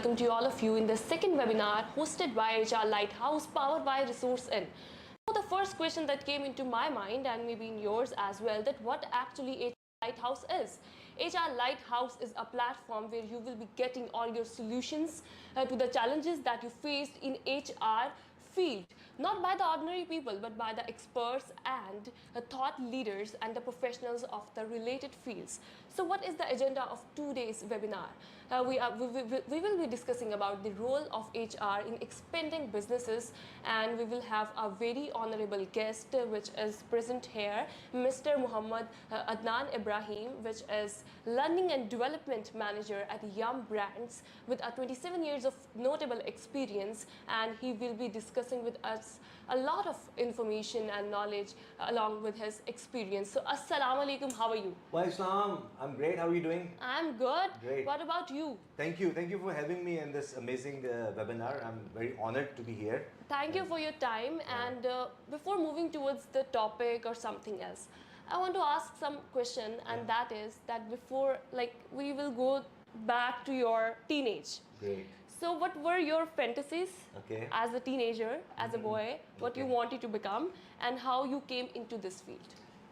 welcome to all of you in the second webinar hosted by HR Lighthouse, powered by Resourceinn. So the first question that came into my mind, and maybe in yours as well, that what actually HR Lighthouse is. HR Lighthouse is a platform where you will be getting all your solutions to the challenges that you faced in HR field, not by the ordinary people but by the experts and thought leaders and the professionals of the related fields. So what is the agenda of today's webinar? We will be discussing about the role of HR in expanding businesses, and we will have a very honorable guest which is present here, Mr. Muhammad Adnan Ibrahim, which is Learning and Development Manager at Yum Brands with a 27 years of notable experience, and he will be discussing with us a lot of information and knowledge along with his experience. So assalamu alaikum, how are you? Wa Islam, I'm great. How are you doing? I'm good. Great. What about you? Thank you for having me in this amazing webinar. I'm very honored to be here. Thank you for your time. And before moving towards the topic or something else, I want to ask some question, and that is that before, like, we will go back to your teenage. Great. So what were your fantasies as a teenager, as a boy, what you wanted to become, and how you came into this field?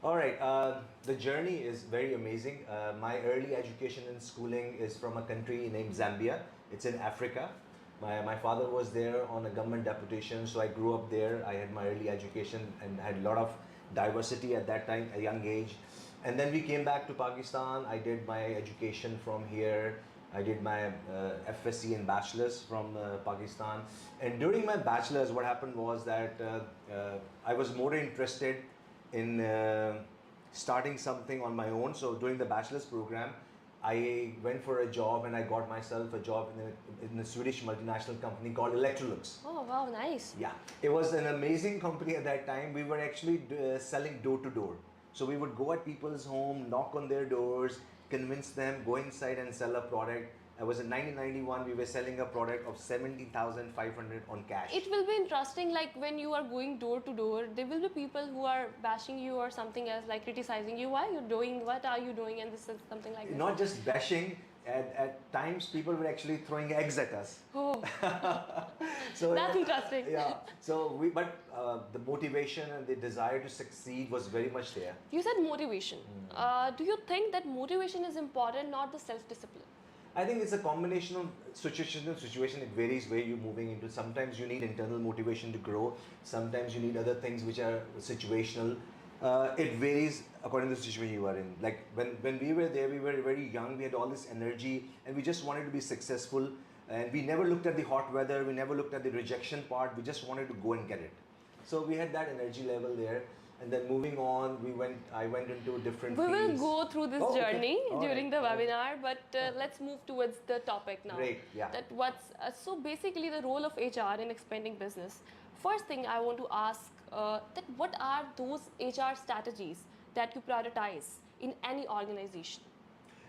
All right, the journey is very amazing. My early education and schooling is from a country named Zambia. It's in Africa. My father was there on a government deputation, so I grew up there. I had my early education and had a lot of diversity at that time, a young age. And then we came back to Pakistan. I did my education from here. I did my FSc and bachelor's from Pakistan. And during my bachelor's, what happened was that I was more interested in starting something on my own. So during the bachelor's program, I went for a job and I got myself a job in a Swedish multinational company called Electrolux. Oh, wow, nice. Yeah, it was an amazing company at that time. We were actually selling door to door. So we would go at people's home, knock on their doors, convince them, go inside and sell a product. I was in 1991, we were selling a product of 70,500 on cash. It will be interesting, like when you are going door to door, there will be people who are bashing you or something else, like criticizing you. Why are you doing, what are you doing, and this is something like this. Not just bashing, at times people were actually throwing eggs at us. Oh, so that's interesting. Yeah, so the motivation and the desire to succeed was very much there. You said motivation. Do you think that motivation is important, not the self-discipline? I think it's a combination of situation to situation. It varies where you're moving into. Sometimes you need internal motivation to grow. Sometimes you need other things which are situational. It varies according to the situation you are in. Like when we were there, we were very young. We had all this energy and we just wanted to be successful. And we never looked at the hot weather. We never looked at the rejection part. We just wanted to go and get it. So we had that energy level there. And then moving on, I went into different fields. We will go through this journey during the webinar, but let's move towards the topic now. Great, yeah. That so basically the role of HR in expanding business. First thing I want to ask, that what are those HR strategies that you prioritize in any organization?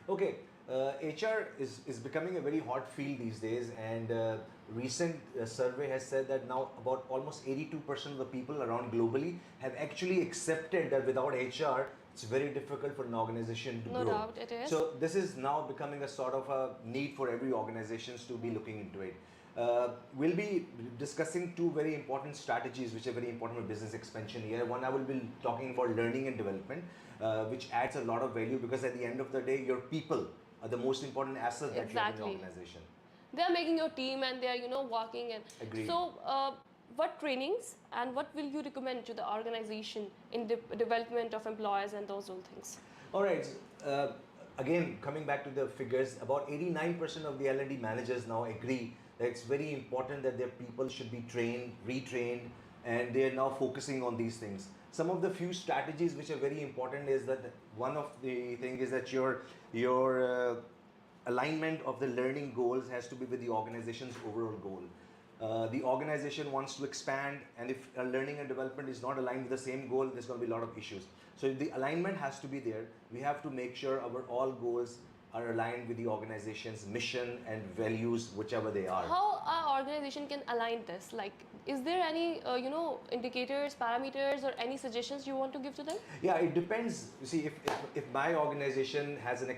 Okay, HR is becoming a very hot field these days, and recent survey has said that now about almost 82% of the people around globally have actually accepted that without HR, it's very difficult for an organization to grow. No doubt, it is. So this is now becoming a sort of a need for every organizations to be looking into it. We'll be discussing two very important strategies which are very important for business expansion here. One, I will be talking about learning and development, which adds a lot of value because at the end of the day, your people are the most important asset that you have in the organization. They are making your team and they are, working. And agreed. So, what trainings and what will you recommend to the organization in the development of employees and those all things? All right. Again, coming back to the figures, about 89% of the L&D managers now agree that it's very important that their people should be trained, retrained, and they are now focusing on these things. Some of the few strategies which are very important is that one of the thing is that your alignment of the learning goals has to be with the organization's overall goal. The organization wants to expand, and if learning and development is not aligned with the same goal, there's going to be a lot of issues. So the alignment has to be there. We have to make sure our all goals are aligned with the organization's mission and values, whichever they are. How our organization can align this? Like, is there any indicators, parameters, or any suggestions you want to give to them? Yeah, it depends. You see, if my organization has an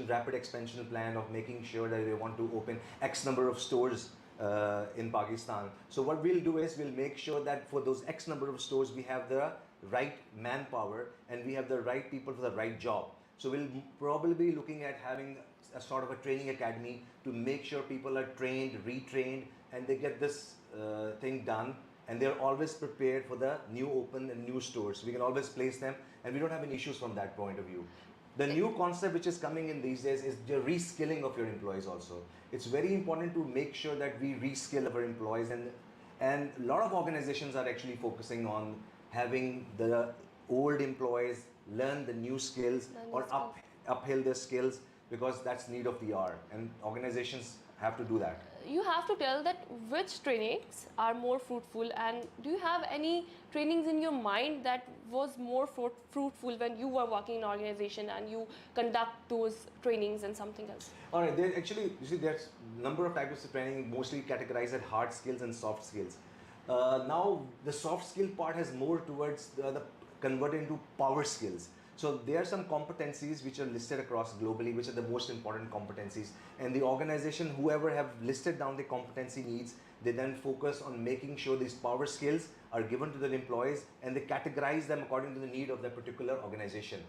rapid expansion plan of making sure that they want to open X number of stores in Pakistan. So what we'll do is we'll make sure that for those X number of stores, we have the right manpower and we have the right people for the right job. So we'll probably be looking at having a sort of a training academy to make sure people are trained, retrained, and they get this thing done, and they're always prepared for the new open and new stores. We can always place them, and we don't have any issues from that point of view. The new concept which is coming in these days is the reskilling of your employees also. It's very important to make sure that we reskill our employees, and a lot of organizations are actually focusing on having the old employees learn the new skills or uphill their skills, because that's need of the hour, and organizations have to do that. You have to tell that which trainings are more fruitful, and do you have any trainings in your mind that was more fruitful when you were working in an organization and you conduct those trainings and something else? All right, there actually, you see, there's a number of types of training, mostly categorized as hard skills and soft skills. Now the soft skill part has more towards the converted into power skills. So there are some competencies which are listed across globally, which are the most important competencies. And the organization, whoever have listed down the competency needs, they then focus on making sure these power skills are given to their employees, and they categorize them according to the need of that particular organization.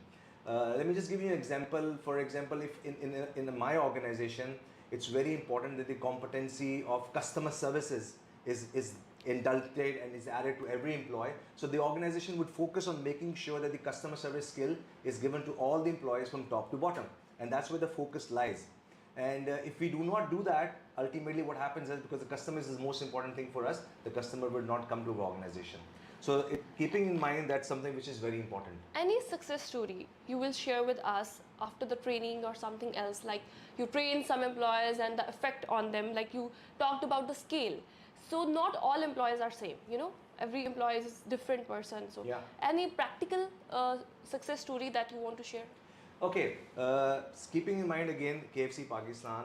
Let me just give you an example. For example, if in my organization, it's very important that the competency of customer services is indulged and is added to every employee. So the organization would focus on making sure that the customer service skill is given to all the employees from top to bottom. And that's where the focus lies. And if we do not do that, ultimately what happens is, because the customer is the most important thing for us, the customer will not come to our organization. So keeping in mind, that's something which is very important. Any success story you will share with us after the training or something else, like you train some employees and the effect on them, like you talked about the scale. So not all employees are same, every employee is a different person. So yeah. Any practical success story that you want to share? Okay, keeping in mind again, KFC Pakistan,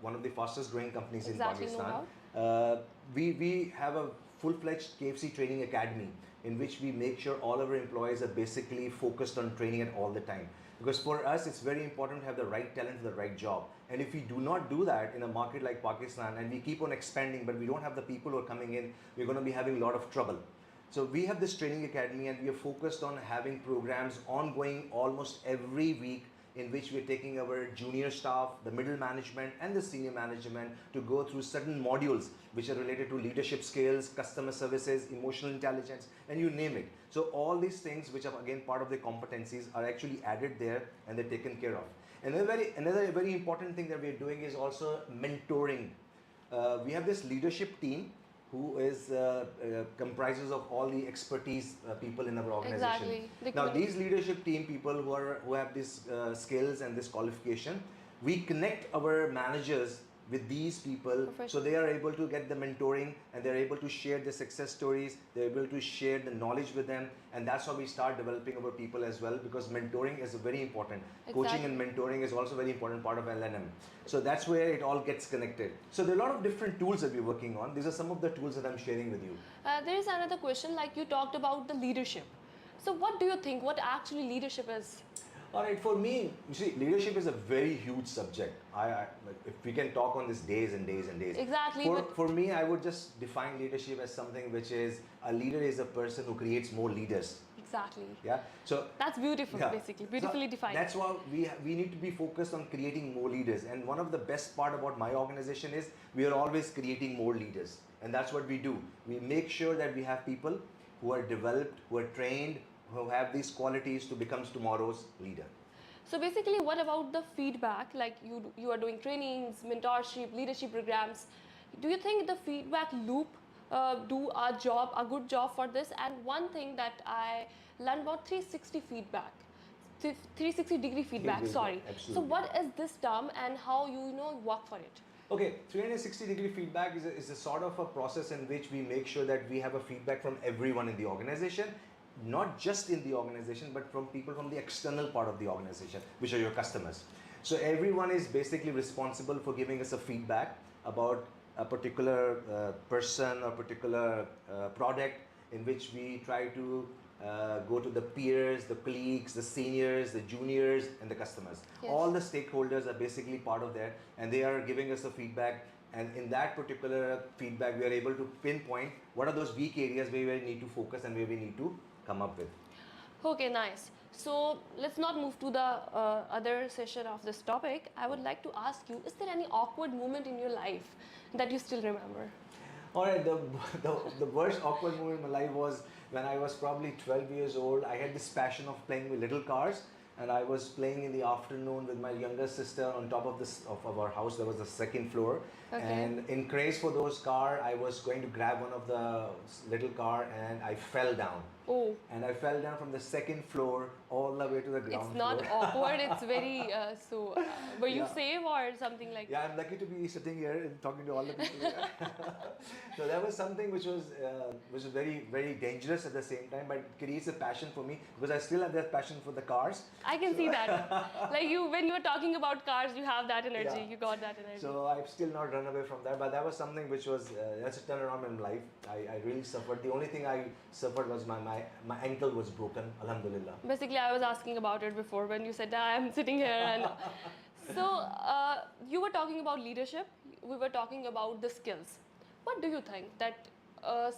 one of the fastest growing companies exactly, in Pakistan. No We have a full-fledged KFC training academy in which we make sure all our employees are basically focused on training it all the time. Because for us, it's very important to have the right talent for the right job. And if we do not do that in a market like Pakistan, and we keep on expanding, but we don't have the people who are coming in, we're going to be having a lot of trouble. So we have this training academy, and we are focused on having programs ongoing almost every week, in which we're taking our junior staff, the middle management and the senior management to go through certain modules which are related to leadership skills, customer services, emotional intelligence, and you name it. So all these things, which are again part of the competencies, are actually added there, and they're taken care of. And another very important thing that we're doing is also mentoring. We have this leadership team who is comprises of all the expertise people in our organization. Exactly. Now these leadership team people who have these skills and this qualification, we connect our managers with these people, so they are able to get the mentoring, and they're able to share the success stories, they're able to share the knowledge with them, and that's how we start developing our people as well, because mentoring is very important. Exactly. Coaching and mentoring is also a very important part of LNM. So that's where it all gets connected. So there are a lot of different tools that we're working on. These are some of the tools that I'm sharing with you. There is another question, like you talked about the leadership. So what do you think, what actually leadership is? All right, for me, you see, leadership is a very huge subject. If we can talk on this days and days and days. Exactly. For me, I would just define leadership as something which is, a leader is a person who creates more leaders. Exactly. Yeah. So that's beautiful, basically, beautifully defined. That's why we need to be focused on creating more leaders. And one of the best part about my organization is we are always creating more leaders, and that's what we do. We make sure that we have people who are developed, who are trained, who have these qualities to become tomorrow's leader. So basically, what about the feedback? Like you are doing trainings, mentorship, leadership programs. Do you think the feedback loop do a good job for this? And one thing that I learned about 360 feedback, 360-degree feedback. Sorry. Absolutely. So what is this term, and how you work for it? Okay, 360-degree feedback is a sort of a process in which we make sure that we have a feedback from everyone in the organization, not just in the organization, but from people from the external part of the organization, which are your customers. So everyone is basically responsible for giving us a feedback about a particular person or particular product, in which we try to go to the peers, the colleagues, the seniors, the juniors, and the customers. Yes. All the stakeholders are basically part of that, and they are giving us a feedback. And in that particular feedback, we are able to pinpoint what are those weak areas where we need to focus and where we need to come up with. Okay, nice. So let's not move to the other session of this topic. I would like to ask you, is there any awkward moment in your life that you still remember? All right, the worst awkward moment in my life was when I was probably 12 years old. I had this passion of playing with little cars, and I was playing in the afternoon with my younger sister on top of of our house. There was a second floor, Okay. and in craze for those car, I was going to grab one of the little car, and I fell down. Oh, And I fell down from the second floor all the way to the ground it's not floor. awkward. It's very were you Yeah. safe or something like? Yeah, I'm lucky to be sitting here and talking to all the people. So that was something which was very very dangerous at the same time, but it creates a passion for me because I still have that passion for the cars. I can see that. Like you, when you are talking about cars, you have that energy. Yeah. You got that energy. So I've still not run away from that, but that was something which was that's a turnaround in life. I really suffered. The only thing I suffered was my ankle was broken. Alhamdulillah. Basically, I was asking about it before when you said I am sitting here and. So you were talking about leadership. We were talking about the skills. What do you think that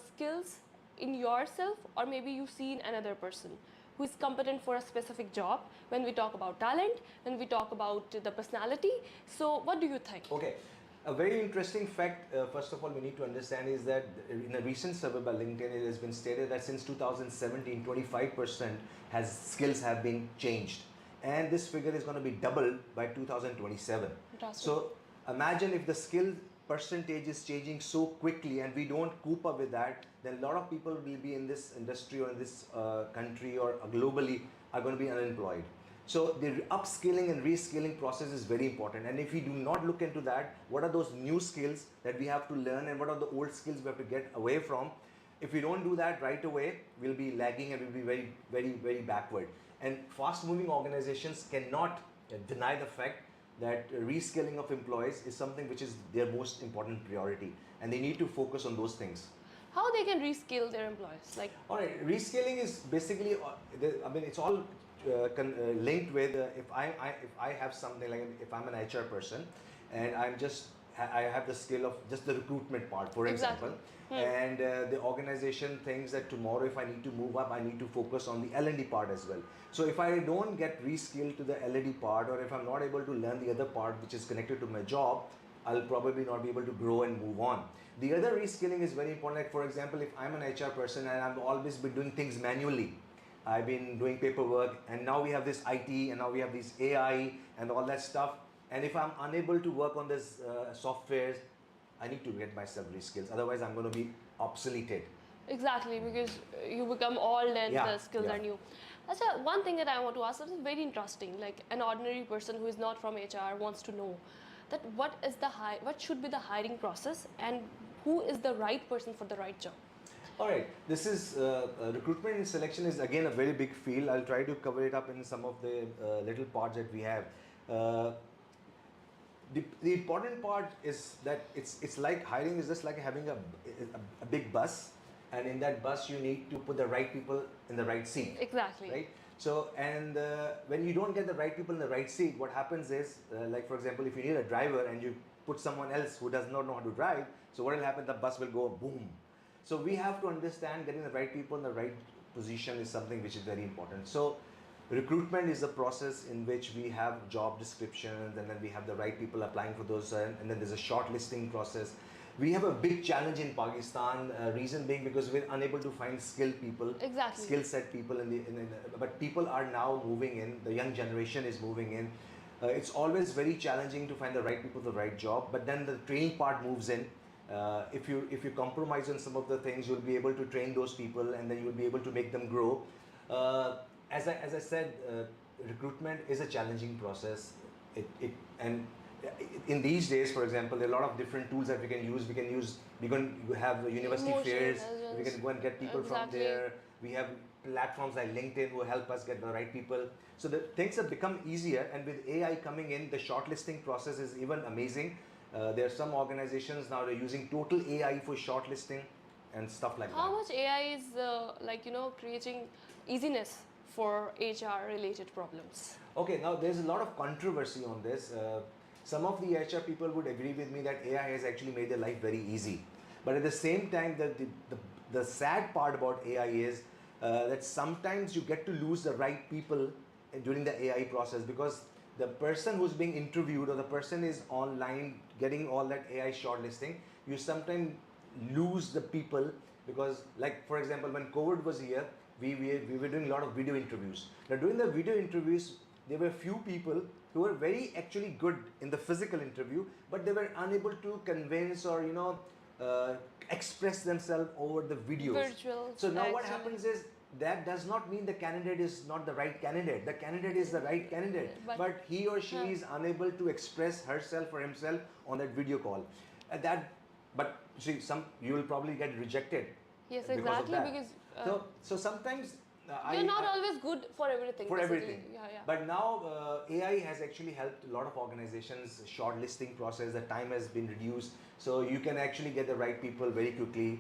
skills in yourself, or maybe you see in another person who is competent for a specific job? When we talk about talent, when we talk about the personality, so what do you think? Okay. A very interesting fact, first of all, we need to understand is that in a recent survey by LinkedIn, it has been stated that since 2017, 25% skills have been changed. And this figure is going to be doubled by 2027. Fantastic. So imagine if the skill percentage is changing so quickly and we don't cope up with that, then a lot of people will be in this industry or in this country or globally are going to be unemployed. So the upskilling and reskilling process is very important, and if we do not look into that, what are those new skills that we have to learn and what are the old skills we have to get away from? If we don't do that right away, we'll be lagging and we'll be very, very, very backward. And fast moving organizations cannot deny the fact that reskilling of employees is something which is their most important priority, and they need to focus on those things. How they can reskill their employees? Like, All right, reskilling is basically, I mean, it's all linked with if I have something like if I'm an HR person and I have the skill of just the recruitment part, for Exactly. example, and the organization thinks that tomorrow if I need to move up, I need to focus on the L&D part as well. So if I don't get reskilled to the L&D part, or if I'm not able to learn the other part which is connected to my job, I'll probably not be able to grow and move on. The other reskilling is very important. Like for example, if I'm an HR person and I've always been doing things manually, I've been doing paperwork, and now we have this IT, and now we have this AI and all that stuff. And if I'm unable to work on this softwares, I need to get myself reskills. Otherwise, I'm going to be obsoleted. exactly, because you become old and Yeah, the skills yeah. are new. That's one thing that I want to ask. This is very interesting. Like an ordinary person who is not from HR wants to know that what should be the hiring process and who is the right person for the right job. All right, this is recruitment and selection is again a very big field. I'll try to cover it up in some of the little parts that we have. The important part is that it's like hiring is just like having a big bus, and in that bus you need to put the right people in the right seat. Exactly. Right. So and when you don't get the right people in the right seat, what happens is like for example, if you need a driver and you put someone else who does not know how to drive, so what will happen? The bus will go boom. So we have to understand getting the right people in the right position is something which is very important. So recruitment is a process in which we have job descriptions, and then we have the right people applying for those, and then there's a shortlisting process. We have a big challenge in Pakistan, reason being because we're unable to find skilled people, Exactly. skill set people but people are now moving in, the young generation is moving in. It's always very challenging to find the right people for the right job, but then the training part moves in. If you compromise on some of the things, you'll be able to train those people, and then you'll be able to make them grow. As I said, recruitment is a challenging process. And in these days, for example, there are a lot of different tools that we can use. We can have university Emotion fairs. We intelligence. can go and get people from Exactly. there. We have platforms like LinkedIn who help us get the right people. So the things have become easier, and with AI coming in, the shortlisting process is even amazing. There are some organizations now they're using total AI for shortlisting and stuff like How that. much AI is creating easiness for HR related problems? Okay, now there's a lot of controversy on this. Some of the HR people would agree with me that AI has actually made their life very easy. But at the same time, the sad part about AI is that sometimes you get to lose the right people during the AI process, because the person who's being interviewed or the person is online getting all that AI shortlisting, you sometimes lose the people, because like for example when COVID was here, we were doing a lot of video interviews. Now during the video interviews, there were few people who were very actually good in the physical interview, but they were unable to convince or express themselves over the videos. Virtual. So now what actually. happens is that does not mean the candidate is not the right candidate. The candidate is the right candidate, but he or she is unable to express herself or himself on that video call. But see, you will probably get rejected. Yes, because of exactly, that. because So sometimes you're not always good for everything. for basically. everything. Yeah. But now AI has actually helped a lot of organizations. Shortlisting process, the time has been reduced, so you can actually get the right people very quickly.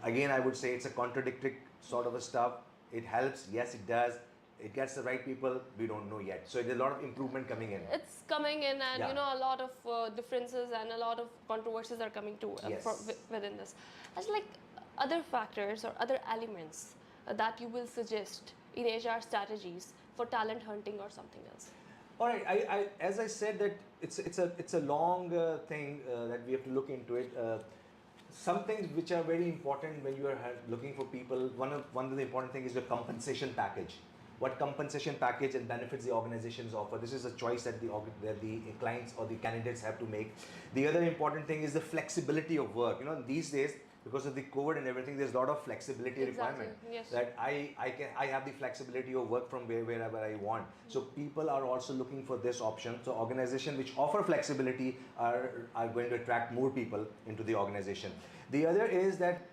Again, I would say it's a contradictory sort of a stuff. It helps, yes, it does. It gets the right people. We don't know yet. So there's a lot of improvement coming in. It's coming in, and Yeah. a lot of differences and a lot of controversies are coming to Yes. within this. As like other factors or other elements that you will suggest in HR strategies for talent hunting or something else. All right. As I said that it's a long thing that we have to look into it. Some things which are very important when you are looking for people. One of the important things is the compensation package. What compensation package and benefits the organizations offer. This is a choice that the clients or the candidates have to make. The other important thing is the flexibility of work. These days, because of the COVID and everything, there's a lot of flexibility requirement. Yes. That I have the flexibility of work from wherever I want. So people are also looking for this option. So organizations which offer flexibility are going to attract more people into the organization. The other is that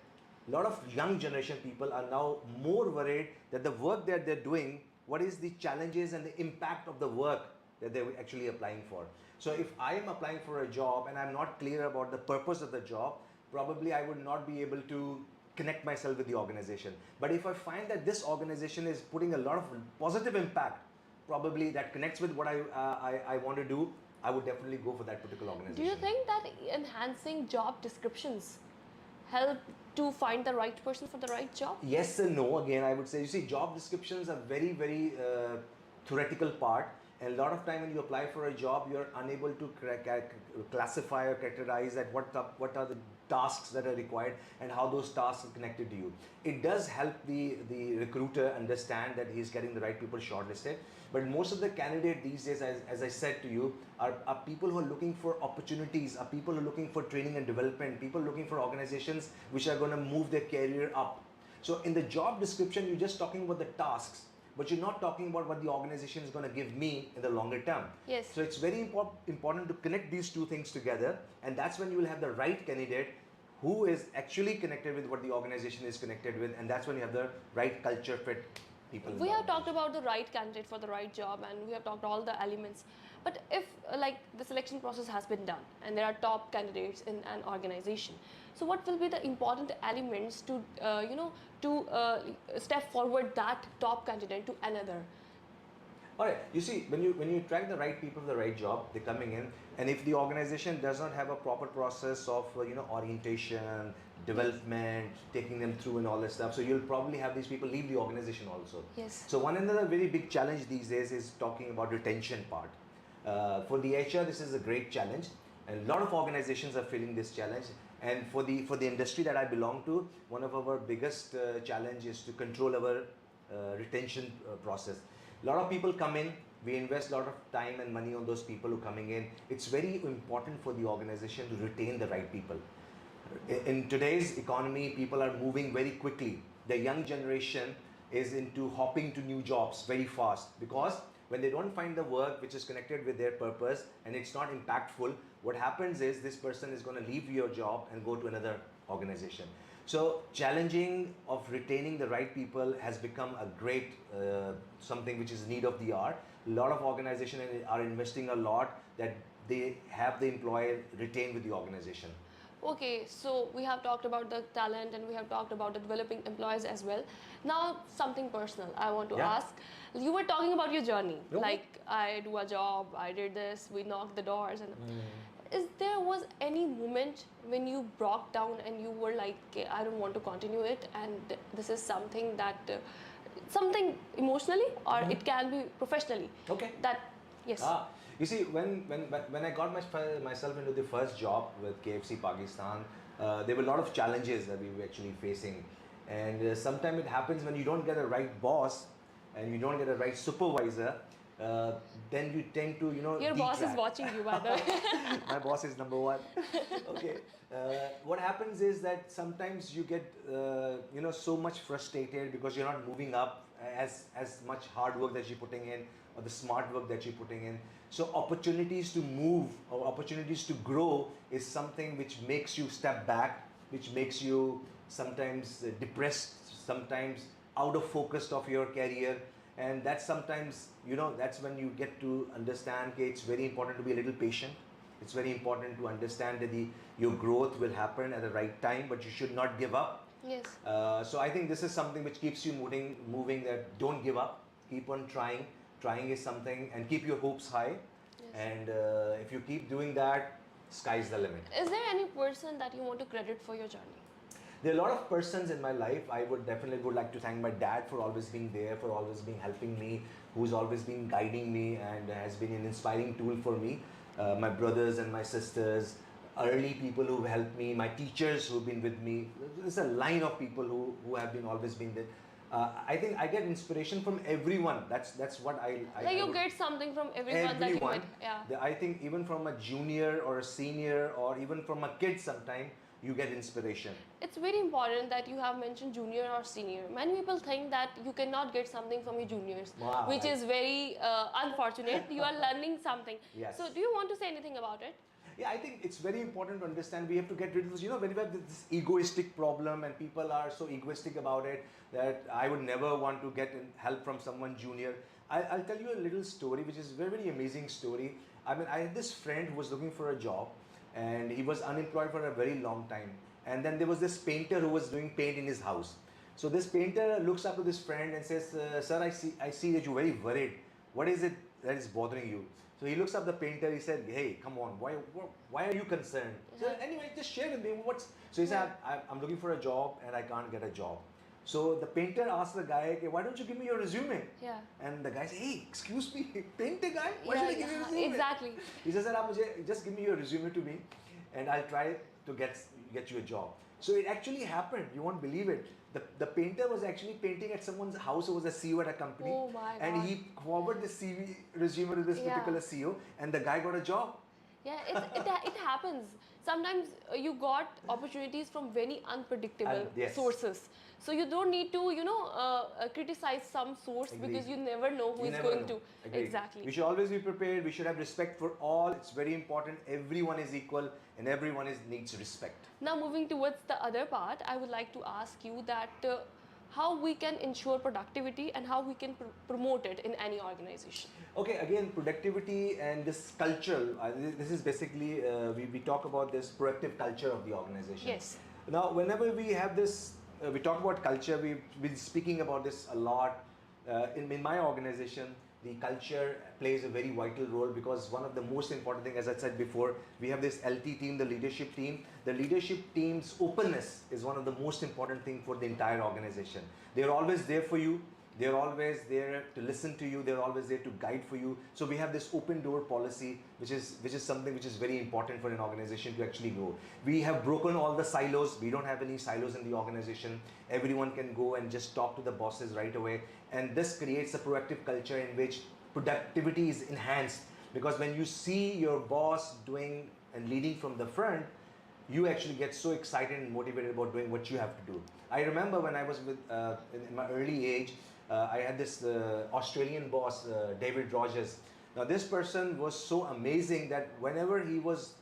a lot of young generation people are now more worried that the work that they're doing, what is the challenges and the impact of the work that they're actually applying for. So if I am applying for a job and I'm not clear about the purpose of the job, probably I would not be able to connect myself with the organization. But if I find that this organization is putting a lot of positive impact, probably that connects with what I want to do, I would definitely go for that particular organization. Do you think that enhancing job descriptions help to find the right person for the right job? Yes and no. Again, I would say, you see, job descriptions are very, very theoretical part. And a lot of time when you apply for a job, you're unable to classify or characterize that what are the tasks that are required and how those tasks are connected to you. It does help the recruiter understand that he's getting the right people shortlisted. But most of the candidates these days, as I said to you, are people who are looking for opportunities, are people who are looking for training and development, people looking for organizations which are going to move their career up. So in the job description, you're just talking about the tasks, but you're not talking about what the organization is going to give me in the longer term. Yes. So it's very important to connect these two things together, and that's when you will have the right candidate who is actually connected with what the organization is connected with, and that's when you have the right culture fit people. We have talked about the right candidate for the right job, and we have talked all the elements. But if like the selection process has been done and there are top candidates in an organization, so what will be the important elements to step forward that top candidate to another? All right. You see, when you attract the right people for the right job, they're coming in, and if the organization does not have a proper process of orientation, development, taking them through and all that stuff, so you'll probably have these people leave the organization also. Yes. So one another very big challenge these days is talking about retention part. For the HR, this is a great challenge, and a lot of organizations are feeling this challenge. And for the industry that I belong to, one of our biggest challenge is to control our retention process. A lot of people come in, we invest a lot of time and money on those people who are coming in. It's very important for the organization to retain the right people. In today's economy, people are moving very quickly. The young generation is into hopping to new jobs very fast, because when they don't find the work which is connected with their purpose and it's not impactful, what happens is this person is going to leave your job and go to another organization. So challenging of retaining the right people has become a great something which is need of the hour. A lot of organizations are investing a lot that they have the employee retained with the organization. Okay, so we have talked about the talent and we have talked about the developing employees as well. Now, something personal I want to Yeah. ask. You were talking about your journey. Okay. Like, I do a job, I did this, we knocked the doors. And is there was any moment when you broke down and you were like, "Okay, I don't want to continue it, and this is something that, something emotionally or it can be professionally. Okay. That, yes. You see, when I got myself into the first job with KFC Pakistan, there were a lot of challenges that we were actually facing. And sometimes it happens when you don't get a right boss and you don't get a right supervisor, then you tend to, Your boss is detract. watching you, by the way. My boss is number one. Okay. What happens is that sometimes you get, so much frustrated because you're not moving up as much hard work that you're putting in or the smart work that you're putting in. So opportunities to move or opportunities to grow is something which makes you step back, which makes you sometimes depressed, sometimes out of focus of your career. And that's sometimes, that's when you get to understand that it's very important to be a little patient. It's very important to understand that your growth will happen at the right time, but you should not give up. Yes. So I think this is something which keeps you moving, that don't give up, keep on trying. Trying is something, and keep your hopes high. Yes. And if you keep doing that, sky's the limit. Is there any person that you want to credit for your journey? There are a lot of persons in my life. I would definitely like to thank my dad for always being there, for always being helping me, who's always been guiding me and has been an inspiring tool for me. My brothers and my sisters, early people who helped me, my teachers who've been with me. There's a line of people who have been always been there. I think I get inspiration from everyone. That's what I Like you get something from everyone that you met. Yeah. I think even from a junior or a senior or even from a kid sometime, you get inspiration. It's very important that you have mentioned junior or senior. Many people think that you cannot get something from your juniors, Wow, which is very unfortunate. You are learning something. Yes. So do you want to say anything about it? Yeah, I think it's very important to understand we have to get rid of this. When we have this egoistic problem and people are so egoistic about it that I would never want to get help from someone junior. I'll tell you a little story which is a very, very amazing story. I mean, I had this friend who was looking for a job and he was unemployed for a very long time. And then there was this painter who was doing paint in his house. So this painter looks up to this friend and says, sir, I see that you're very worried. What is it that is bothering you? So he looks up the painter, he said, hey, come on, why are you concerned? So anyway, just share with me So he said, I'm looking for a job and I can't get a job. So the painter asked the guy, okay, why don't you give me your resume? Yeah. And the guy said, hey, excuse me, painter guy, why should I give you a resume? Exactly. He says, just give me your resume to me and I'll try to get you a job. So it actually happened. You won't believe it. The painter was actually painting at someone's house who was a CEO at a company. Oh my God. And he forwarded the CV resume to this particular CEO and the guy got a job. Yeah, it happens. Sometimes you got opportunities from very unpredictable Yes. sources. So you don't need to, criticize some source Agreed. because you never know who You is never going know. to. Agreed. Exactly. We should always be prepared. We should have respect for all. It's very important. Everyone is equal and everyone needs respect. Now moving towards the other part, I would like to ask you that how we can ensure productivity and how we can promote it in any organization. Okay, again, productivity and this culture, this is basically, we talk about this proactive culture of the organization. Yes. Now, whenever we have this, we talk about culture, we've been speaking about this a lot. In my organization, the culture plays a very vital role because one of the most important things, as I said before, we have this LT team, the leadership team. The leadership team's openness is one of the most important things for the entire organization. They're always there for you. They're always there to listen to you. They're always there to guide for you. So we have this open door policy, which is something which is very important for an organization to actually grow. We have broken all the silos. We don't have any silos in the organization. Everyone can go and just talk to the bosses right away. And this creates a proactive culture in which productivity is enhanced. Because when you see your boss doing and leading from the front, you actually get so excited and motivated about doing what you have to do. I remember when I was in my early age, I had this Australian boss, David Rogers. Now this person was so amazing that whenever he was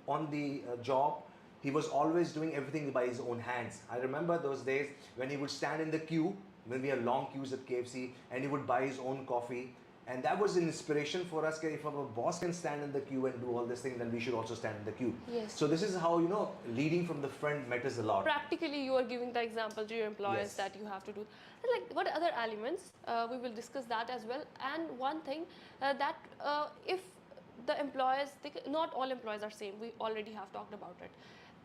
on the job, he was always doing everything by his own hands. I remember those days when he would stand in the queue, when we have long queues at KFC, and he would buy his own coffee. And that was an inspiration for us. If our boss can stand in the queue and do all this thing, then we should also stand in the queue. Yes. So this is how, leading from the front matters a lot. Practically, you are giving the example to your employers Yes. that you have to do. Like, what other elements? We will discuss that as well. And one thing that if the employers, not all employees are same. We already have talked about it.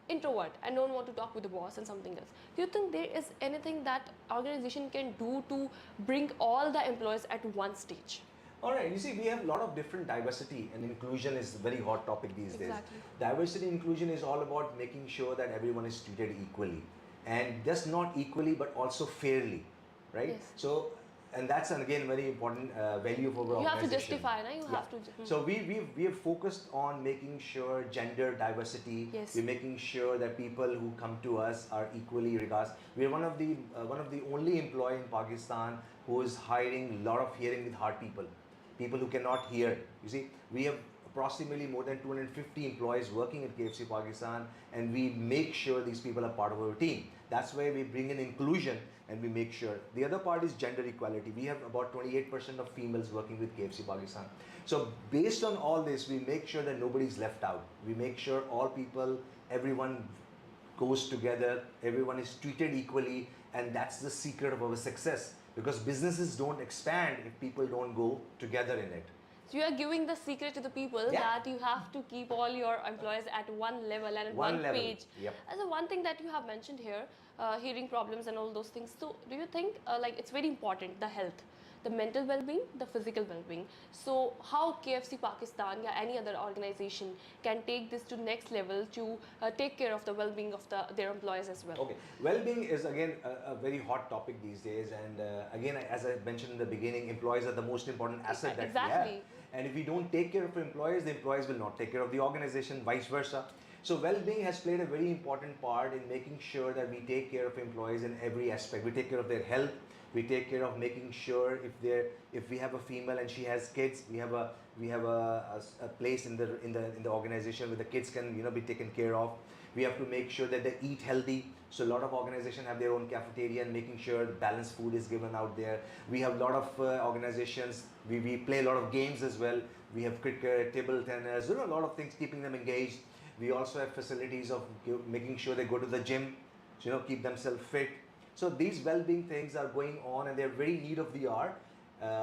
Introvert and don't want to talk with the boss and something else. Do you think there is anything that organization can do to bring all the employees at one stage? All right, you see, we have a lot of different diversity, and inclusion is a very hot topic these days. Exactly. Diversity and inclusion is all about making sure that everyone is treated equally, and just not equally but also fairly, right? Yes. So, and that's again very important value for our You have to organization. justify, no? You Yeah. have to. So we have focused on making sure gender diversity. Yes. We're making sure that people who come to us are equally regarded. We're one of the only employee in Pakistan who is hiring a lot of hearing with heart people who cannot hear. You see, we have approximately more than 250 employees working at KFC Pakistan, and we make sure these people are part of our team. That's why we bring in inclusion, and we make sure. The other part is gender equality. We have about 28% of females working with KFC Pakistan. So based on all this, we make sure that nobody's left out. We make sure all people, everyone goes together, everyone is treated equally, and that's the secret of our success. Because businesses don't expand if people don't go together in it. So you are giving the secret to the people Yeah. that you have to keep all your employees at one level and at one level. page. Yep. As a one thing that you have mentioned here, hearing problems and all those things. So do you think like it's very important, the health, the mental well-being, the physical well-being. So how KFC Pakistan or any other organization can take this to next level to take care of the well-being of their employees as well? Okay, well-being is again a very hot topic these days, and again, as I mentioned in the beginning, employees are the most important asset that we Exactly. have. And if we don't take care of employees, the employees will not take care of the organization, vice versa. So well-being has played a very important part in making sure that we take care of employees in every aspect. We take care of their health. We take care of making sure if we have a female and she has kids, we have a place in the organization where the kids can be taken care of. We have to make sure that they eat healthy. So a lot of organizations have their own cafeteria and making sure balanced food is given out there. We have a lot of organizations, we play a lot of games as well. We have cricket, table tennis, a lot of things keeping them engaged. We also have facilities of making sure they go to the gym, keep themselves fit. So these well-being things are going on and they're very need of the hour.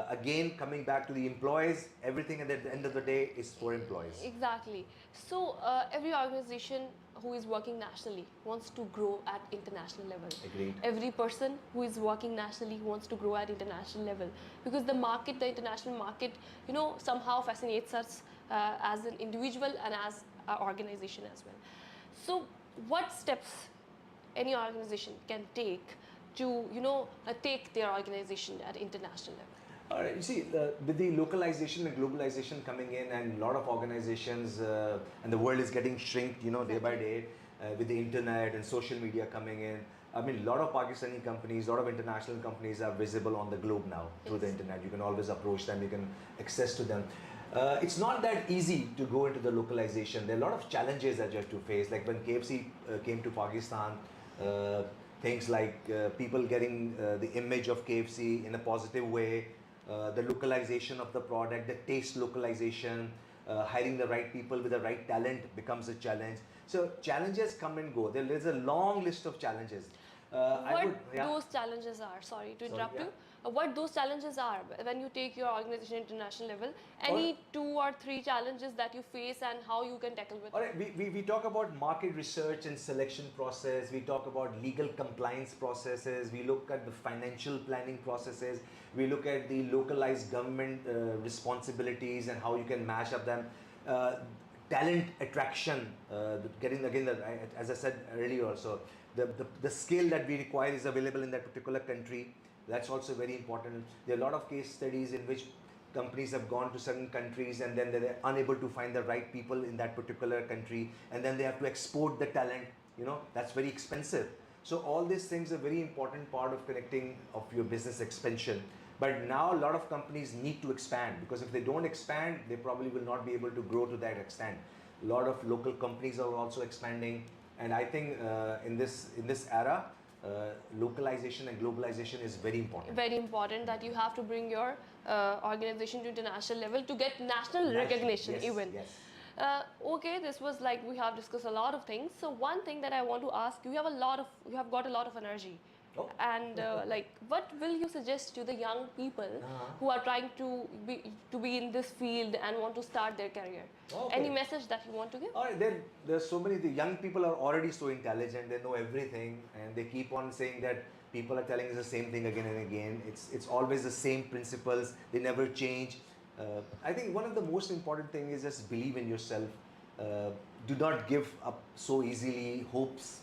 Again, coming back to the employees, everything at the end of the day is for employees. Exactly. So every organization who is working nationally wants to grow at international level. Agreed. Every person who is working nationally wants to grow at international level because the market, the international market, somehow fascinates us as an individual and as an organization as well. So what steps any organization can take to take their organization at international level? All right, you see, with the localization and globalization coming in, and a lot of organizations, and the world is getting shrinked, day by day, with the internet and social media coming in. I mean, a lot of Pakistani companies, a lot of international companies are visible on the globe now through the internet. You can always approach them, you can access to them. It's not that easy to go into the localization. There are a lot of challenges that you have to face. Like when KFC came to Pakistan, things like people getting the image of KFC in a positive way, the localization of the product, the taste localization, hiring the right people with the right talent becomes a challenge. So challenges come and go. There is a long list of challenges. Those challenges are, sorry to interrupt you, what those challenges are when you take your organization international level, any 2 or 3 challenges that you face and how you can tackle with All right, we talk about market research and selection process, we talk about legal compliance processes, we look at the financial planning processes, we look at the localized government responsibilities and how you can mash up them. Talent attraction, getting again, as I said earlier also, the skill that we require is available in that particular country. That's also very important. There are a lot of case studies in which companies have gone to certain countries and then they're unable to find the right people in that particular country, and then they have to export the talent. That's very expensive. So all these things are very important part of connecting of your business expansion. But now a lot of companies need to expand, because if they don't expand, they probably will not be able to grow to that extent. A lot of local companies are also expanding, and I think in this era, localization and globalization is very important. Very important that you have to bring your organization to international level to get national recognition Yes, even. yes. Okay, this was like we have discussed a lot of things. So one thing that I want to ask you, you have got a lot of energy. Oh. And like, what will you suggest to the young people who are trying to be in this field and want to start their career? Okay. Any message that you want to give? All right, there's so many. The young people are already so intelligent; they know everything, and they keep on saying that people are telling us the same thing again and again. It's always the same principles; they never change. I think one of the most important thing is just believe in yourself. Do not give up so easily. Hopes,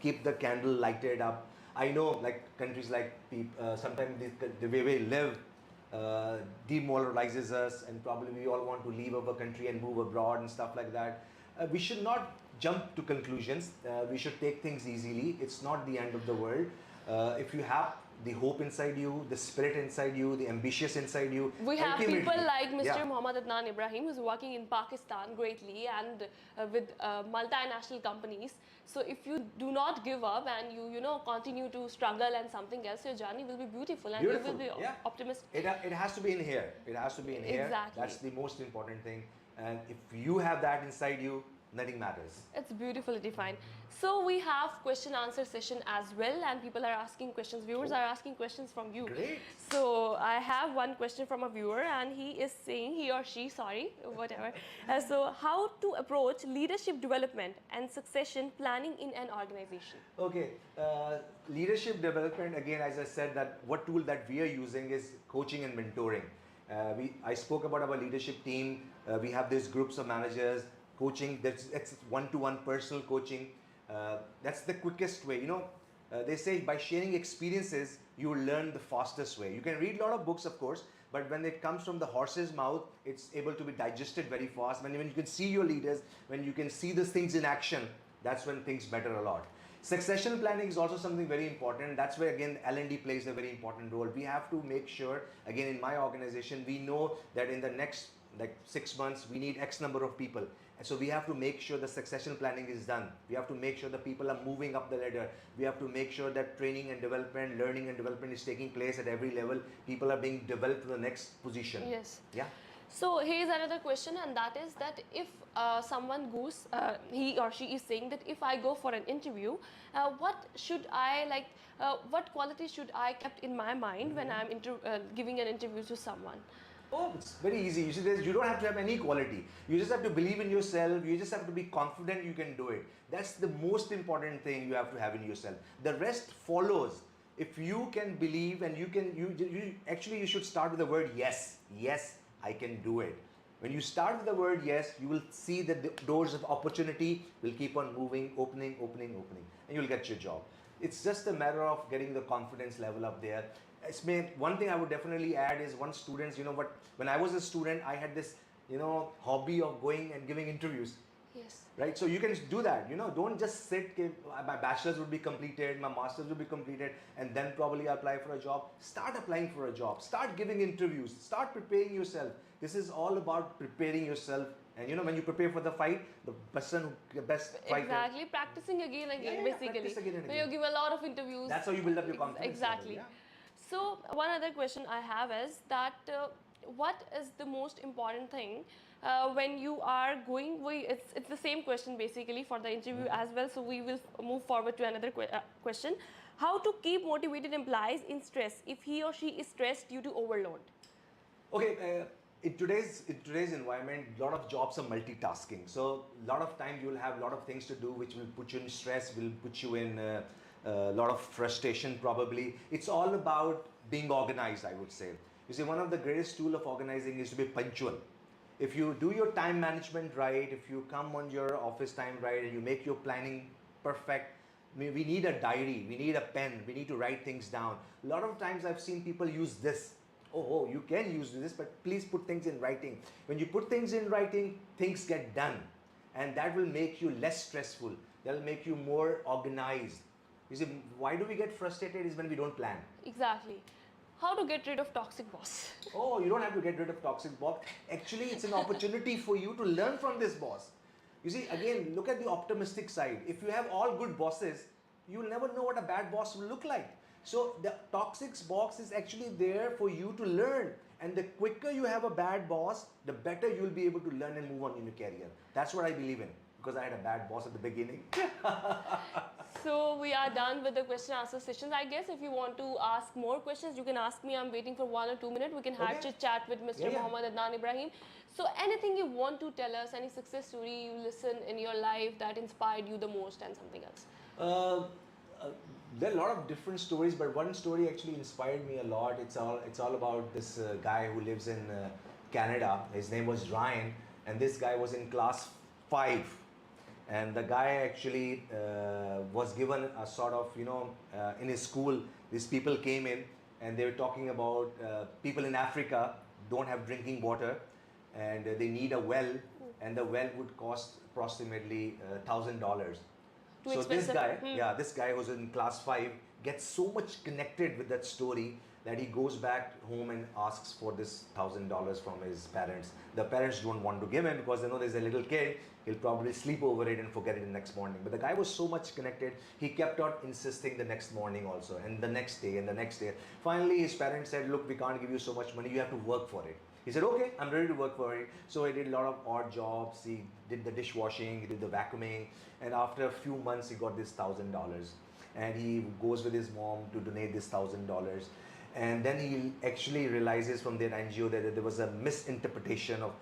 keep the candle lighted up. I know, like countries like sometimes the way we live demoralizes us, and probably we all want to leave our country and move abroad and stuff like that. We should not jump to conclusions. We should take things easily. It's not the end of the world. If you have the hope inside you, the spirit inside you, the ambitious inside you. We have people like Mr. Yeah. Muhammad Adnan Ibrahim, who's working in Pakistan greatly and with multinational companies. So if you do not give up and you know continue to struggle and something else, your journey will be beautiful and you will be optimistic. It has to be in here. It has to be in here. Exactly. That's the most important thing. And if you have that inside you, nothing matters. It's beautifully defined. So we have question answer session as well, and people are asking questions. Viewers are asking questions from you. Great. So I have one question from a viewer, and he is saying, he or she, sorry, whatever. So how to approach leadership development and succession planning in an organization? Okay, leadership development, again, as I said, that what tool that we are using is coaching and mentoring. I spoke about our leadership team. We have these groups of managers, coaching, that's one-to-one personal coaching. That's the quickest way. You know, they say by sharing experiences, you will learn the fastest way. You can read a lot of books, of course, but when it comes from the horse's mouth, it's able to be digested very fast. When you can see your leaders, when you can see these things in action, that's when things matter a lot. Succession planning is also something very important. That's where, again, L&D plays a very important role. We have to make sure, again, in my organization, we know that in the next 6 months, we need X number of people. And so we have to make sure the succession planning is done. We have to make sure the people are moving up the ladder. We have to make sure that training and development, learning and development is taking place at every level. People are being developed to the next position. Yes. Yeah. So here's another question, and that is that if someone goes, he or she is saying that if I go for an interview, what should I like? What qualities should I kept in my mind when I'm giving an interview to someone? Oh, it's very easy. You see, you don't have to have any quality. You just have to believe in yourself. You just have to be confident you can do it. That's the most important thing you have to have in yourself. The rest follows. If you can believe and you should start with the word yes. Yes, I can do it. When you start with the word yes, you will see that the doors of opportunity will keep on moving, opening, and you'll get your job. It's just a matter of getting the confidence level up there. One thing I would definitely add is students, you know what, when I was a student, I had this, hobby of going and giving interviews. Yes. Right? So you can do that, don't just sit, my bachelor's would be completed, my master's would be completed, and then probably apply for a job. Start applying for a job, start giving interviews, start preparing yourself. This is all about preparing yourself. And when you prepare for the fight, the best fighter. Exactly, practicing again and again, basically. Practice again and When you give a lot of interviews. That's how you build up your confidence. Exactly. Level, yeah. So one other question I have is that what is the most important thing when you are going? It's the same question basically for the interview as well. So we will move forward to another question. How to keep motivated employees in stress if he or she is stressed due to overload? Okay. In today's environment, a lot of jobs are multitasking. So a lot of times you will have a lot of things to do which will put you in stress, will put you in a lot of frustration probably. It's all about being organized, I would say. You see, one of the greatest tools of organizing is to be punctual. If you do your time management right, if you come on your office time right, and you make your planning perfect, we need a diary, we need a pen, we need to write things down. A lot of times I've seen people use this. Oh, you can use this, but please put things in writing. When you put things in writing, things get done. And that will make you less stressful. That will make you more organized. You see, why do we get frustrated is when we don't plan. Exactly. How to get rid of toxic boss? Oh, you don't have to get rid of toxic boss. Actually, it's an opportunity for you to learn from this boss. You see, again, look at the optimistic side. If you have all good bosses, you'll never know what a bad boss will look like. So the toxic box is actually there for you to learn. And the quicker you have a bad boss, the better you'll be able to learn and move on in your career. That's what I believe in, because I had a bad boss at the beginning. So we are done with the question answer sessions. I guess if you want to ask more questions, you can ask me. I'm waiting for 1 or 2 minutes. We can have chit chat with Mr. Muhammad Adnan Ibrahim. So anything you want to tell us, any success story you listen in your life that inspired you the most, and something else. There are a lot of different stories, but one story actually inspired me a lot. It's all about this guy who lives in Canada. His name was Ryan, and this guy was in class 5. And the guy actually was given a sort of, in his school, these people came in and they were talking about people in Africa don't have drinking water and they need a well, and the well would cost approximately $1,000. So this guy, this guy who's in class 5 gets so much connected with that story that he goes back home and asks for this $1,000 from his parents. The parents don't want to give him because they know there's a little kid, he'll probably sleep over it and forget it the next morning. But the guy was so much connected, he kept on insisting the next morning also, and the next day and the next day. Finally, his parents said, look, we can't give you so much money, you have to work for it. He said, okay, I'm ready to work for it. So he did a lot of odd jobs. He did the dishwashing, he did the vacuuming, and after a few months, he got this $1,000. And he goes with his mom to donate this $1,000. And then he actually realizes from their NGO that there was a misinterpretation of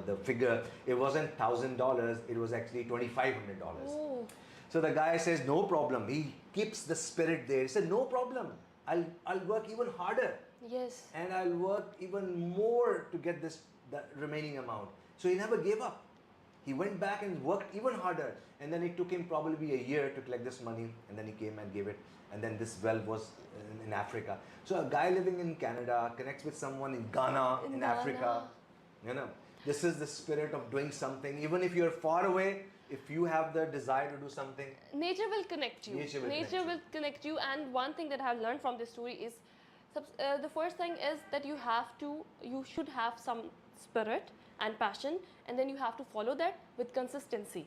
the figure. It wasn't $1,000, it was actually $2,500. So the guy says, no problem. He keeps the spirit there. He said, no problem. I'll work even harder. Yes. And I'll work even more to get the remaining amount. So he never gave up. He went back and worked even harder. And then it took him probably a year to collect this money. And then he came and gave it. And then this well was in Africa. So a guy living in Canada connects with someone in Ghana, in Africa. This is the spirit of doing something. Even if you're far away, if you have the desire to do something, nature will connect you. Nature will connect you. And one thing that I've learned from this story is, the first thing is that you should have some spirit and passion, and then you have to follow that with consistency.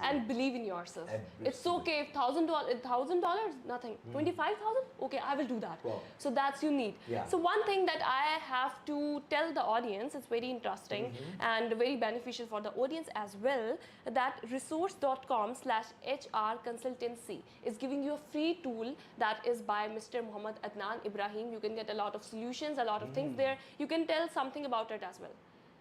And believe in yourself. It's okay if $1,000, nothing. 25,000, okay, I will do that. Wow. So that's you need. So one thing that I have to tell the audience, it's very interesting and very beneficial for the audience as well, that resource.com/HR consultancy is giving you a free tool that is by Mr. Muhammad Adnan Ibrahim. You can get a lot of solutions, a lot of things there. You can tell something about it as well.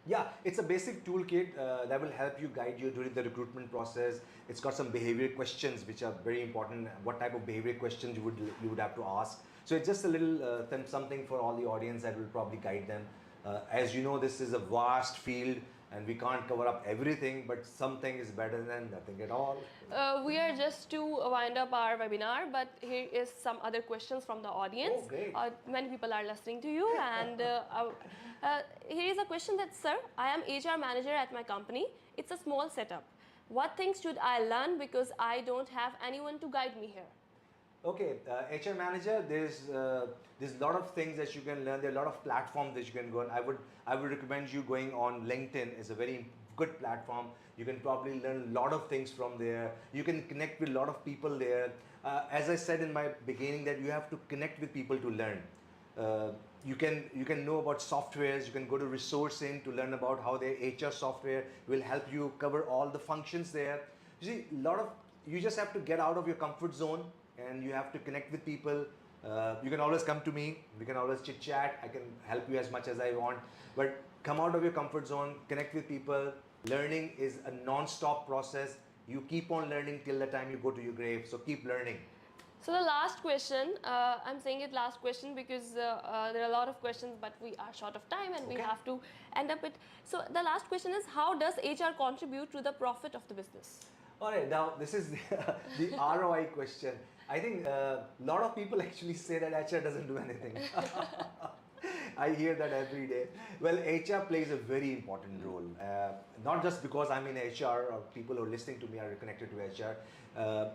Yeah, it's a basic toolkit that will help you guide you during the recruitment process. It's got some behavioral questions which are very important. What type of behavioral questions you would have to ask. So it's just a little something for all the audience that will probably guide them. As you know, this is a vast field and we can't cover up everything, but something is better than nothing at all. We are just to wind up our webinar, but here is some other questions from the audience. Oh, great. Many people are listening to you, and here is a question that, sir, I am HR manager at my company. It's a small setup. What things should I learn because I don't have anyone to guide me here? Okay, HR manager, there's a lot of things that you can learn. There are a lot of platforms that you can go on. I would recommend you going on LinkedIn. It's a very good platform. You can probably learn a lot of things from there. You can connect with a lot of people there. As I said in my beginning, that you have to connect with people to learn. You can know about softwares. You can go to Resourceinn to learn about how their HR software will help you cover all the functions there. You see, you just have to get out of your comfort zone. And you have to connect with people. You can always come to me. We can always chit chat. I can help you as much as I want. But come out of your comfort zone, connect with people. Learning is a non-stop process. You keep on learning till the time you go to your grave. So keep learning. So the last question, I'm saying it last question because there are a lot of questions, but we are short of time and we have to end up with. So the last question is, how does HR contribute to the profit of the business? All right, now this is the ROI question. I think a lot of people actually say that HR doesn't do anything. I hear that every day. Well, HR plays a very important role. Not just because I'm in HR or people who are listening to me are connected to HR.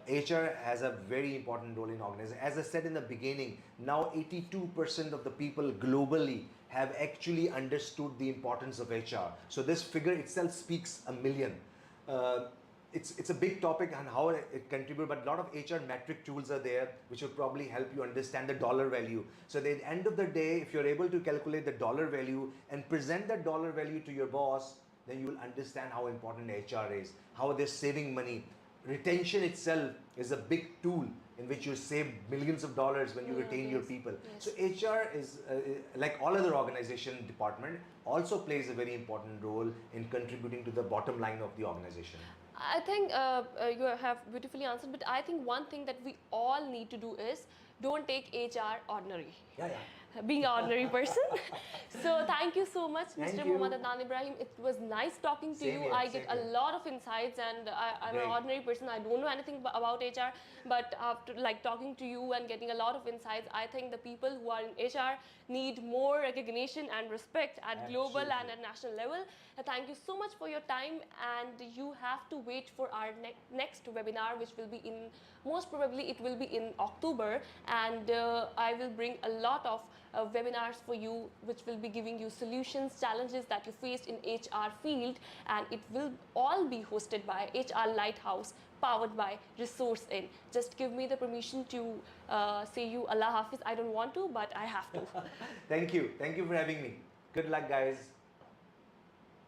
HR has a very important role in organizing. As I said in the beginning, now 82% of the people globally have actually understood the importance of HR. So this figure itself speaks a million. it's a big topic and how it contributes, but a lot of HR metric tools are there which will probably help you understand the dollar value. So at the end of the day, if you're able to calculate the dollar value and present that dollar value to your boss, then you will understand how important HR is, how they're saving money. Retention itself is a big tool in which you save millions of dollars when you retain your people. So HR is, like all other organization department, also plays a very important role in contributing to the bottom line of the organization. I think you have beautifully answered, but I think one thing that we all need to do is don't take HR ordinary. Yeah. Being an ordinary person. So thank you so much, Thank Mr. you. Muhammad Adnan Ibrahim. It was nice talking to Same you. here, I same get a here. lot of insights, and I'm an Great. ordinary person. I don't know anything about HR, but after like talking to you and getting a lot of insights, I think the people who are in HR need more recognition and respect at global and Absolutely. at national level. Thank you so much for your time, and you have to wait for our next webinar, which will be in, most probably it will be in October, and I will bring a lot of webinars for you, which will be giving you solutions, challenges that you faced in HR field, and it will all be hosted by HR Lighthouse, powered by Resourceinn. Just give me the permission to say you Allah Hafiz. I don't want to, but I have to. Thank you for having me. Good luck, guys.